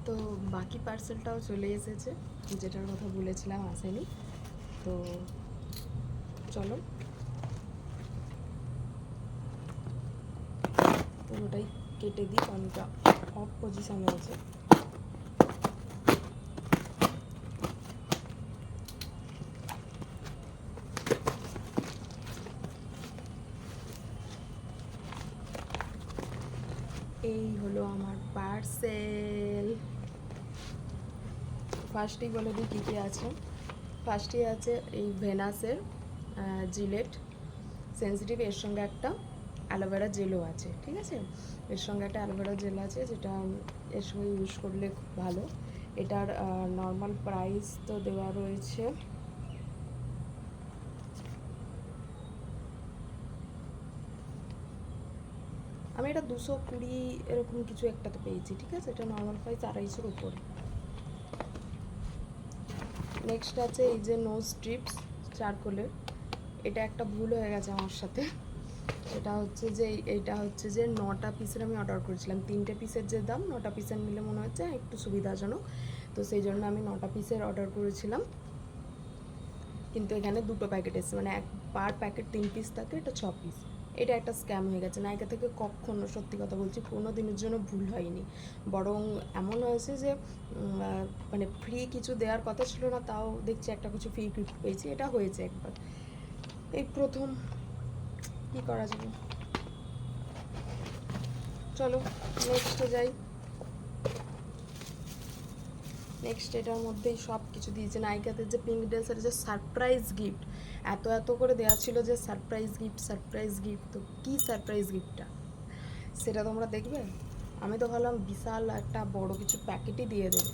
তো বাকি পার্সেলটাও চলে এসেছে, যেটার কথা বলেছিলাম আসেনি। তো চলো পুরোটাই কেটে দিই, কারণ এটা অফ পজিশানে আছে। এই হলো আমার পার্সেল। ফার্স্টেই বলে দিই কী কী আছে। ফার্স্টেই আছে এই ভেনাসের জিলেট সেন্সিটিভ, এর সঙ্গে একটা অ্যালোভেরা জেলও আছে, ঠিক আছে। এর সঙ্গে একটা অ্যালোভেরা জেল আছে, যেটা এর সঙ্গে ইউজ করলে খুব ভালো। এটার নর্মাল প্রাইস তো দেওয়া রয়েছে আমি এটা 220 এরকম কিছু একটা তো পেয়েছি, ঠিক আছে। এটা নর্মাল প্রাইস 250-এর উপরে। নেক্সট আছে এই যে নোজ স্ট্রিপস চারকোলের, এটা একটা ভুল হয়ে গেছে আমার সাথে। এটা হচ্ছে যে এইটা হচ্ছে যে 9টা পিসের আমি অর্ডার করেছিলাম। 3টে পিসের যে দাম, 9টা পিসের নিলে মনে হচ্ছে একটু সুবিধাজনক, তো সেই জন্য আমি 9টা পিসের অর্ডার করেছিলাম। কিন্তু এখানে 2টো প্যাকেট এসেছে, মানে পার প্যাকেট 3 পিস থাকে, এটা 6 পিস। এটা একটা স্ক্যাম হয়ে গেছে। নাইকা থেকে কখনো, সত্যি কথা বলছি, কোনো দিনের জন্য ভুল হয়নি। বরং এমন হয়েছে যে মানে ফ্রি কিছু দেওয়ার কথা ছিল না, তাও দেখছি একটা কিছু ফ্রি গিফট পেয়েছি। এটা হয়েছে একবার, এই প্রথম। কী করা যাবে, চলো নেক্সটে যাই। নেক্সট এটার মধ্যেই সব কিছু দিয়েছে। নাইকাতে যে পিঙ্ক ড্রেসের যে সারপ্রাইজ গিফট এত করে দেওয়া ছিল, যে সারপ্রাইজ গিফট, তো কী সারপ্রাইজ গিফটটা সেটা তোমরা দেখবে। আমি তো ভাবলাম বিশাল একটা বড় কিছু প্যাকেটই দিয়ে দেবে,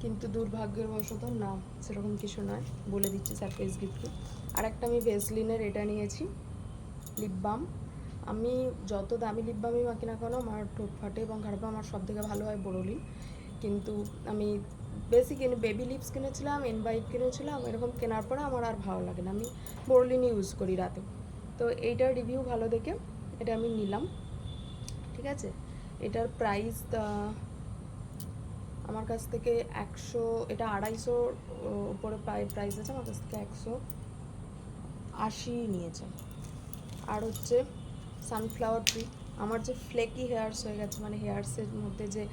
কিন্তু দুর্ভাগ্যবশত না, সেরকম কিছু নয়। বলে দিচ্ছি সারপ্রাইজ গিফট। আর একটা আমি ভেসলিনের এটা নিয়েছি, লিপ বাম। আমি যত দামি লিপ বামই মাখি না কেন, আমার ঠোঁট ফাটে এবং খারাপ। আমার সব থেকে ভালো হয় বোরোলিন, কিন্তু আমি বেশি বেবি লিপস কিনেছিলাম, ইনভাইট কিনেছিলাম, এরকম কেনার পরে আমার আর ভালো লাগে না, আমি বোরোলিন ইউজ করি রাতে। তো এইটার রিভিউ ভালো দেখে এটা আমি নিলাম, ঠিক আছে। এটার প্রাইস আমার কাছ থেকে 100, এটা 250 উপরে প্রাইস আছে, আমার কাছ থেকে 180 নিয়েছে। আর হচ্ছে সানফ্লাওয়ার ট্রি। আমার যে ফ্লেকি হেয়ার্স হয়ে গেছে, মানে হেয়ার্সের মধ্যে যে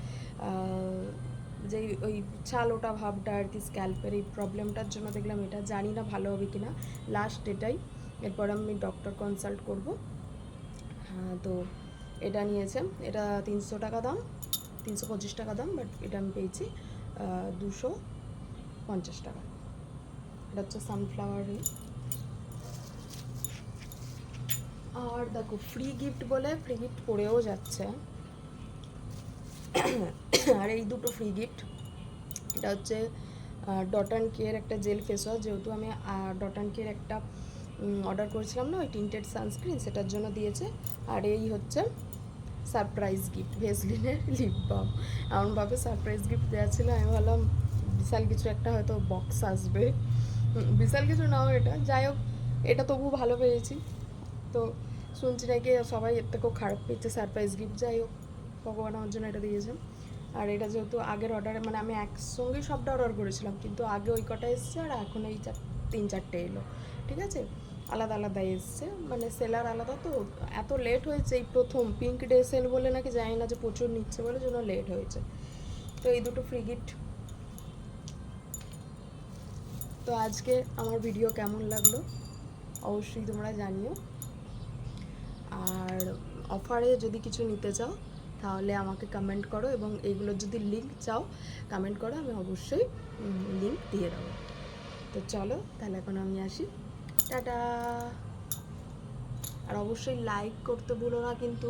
যে ওই ছাল ওটা ভাবটা আর কি স্ক্যাল্পের, এই প্রবলেমটার জন্য দেখলাম এটা, জানি না ভালো হবে কি না, লাস্ট এটাই। এরপর আমি ডক্টর কনসাল্ট করব। হ্যাঁ, তো এটা নিয়েছে, এটা 300 টাকা দাম, 325 টাকা দাম, বাট এটা আমি পেয়েছি 250 টাকা। এটা হচ্ছে সানফ্লাওয়ারই। আর দেখো ফ্রি গিফট বলে ফ্রি গিফট পড়েও যাচ্ছে। আর এই দুটো ফ্রি গিফট, এটা হচ্ছে ডট অ্যান্ড কেয়ার একটা জেল ফেস ওয়াশ, যেহেতু আমি ডট অ্যান্ড কেয়ার একটা অর্ডার করেছিলাম না, ওই টিন্টেড সানস্ক্রিন, সেটার জন্য দিয়েছে। আর এই হচ্ছে সারপ্রাইজ গিফট ভেসলিনের লিপ বাম। এমনভাবে সারপ্রাইজ গিফট দেওয়া ছিল, আমি ভাবলাম বিশাল কিছু একটা হয়তো বক্স আসবে, বিশাল কিছু নাও এটা, যাই হোক এটা তবু ভালো পেয়েছি। তো শুনছি নাকি সবাই এর থেকেও খারাপ পেয়েছে সারপ্রাইজ গিফট, যাই হোক ভগবান আমার জন্য এটা দিয়েছে। আর এটা যেহেতু আগের অর্ডারে, মানে আমি একসঙ্গেই সবটা অর্ডার করেছিলাম, কিন্তু আগে ওই কটা এসছে আর এখন এই 3-4টে এলো, ঠিক আছে, আলাদা আলাদা এসছে, মানে সেলার আলাদা। তো এত লেট হয়েছে, এই প্রথম পিঙ্ক ডে সেল বলে নাকি, জানি না, যে প্রচুর নিচ্ছে বলে জন্য লেট হয়েছে। তো এই দুটো ফ্রি গিফট। তো আজকে আমার ভিডিও কেমন লাগলো অবশ্যই তোমরা জানিও। আর অফারে যদি কিছু নিতে চাও তাহলে আমাকে কমেন্ট করো, এবং এইগুলোর যদি লিঙ্ক চাও কমেন্ট করো, আমি অবশ্যই লিঙ্ক দিয়ে দেবো। তো চলো তাহলে এখন আমি আসি, টাটা। আর অবশ্যই লাইক করতে ভুলো না কিন্তু।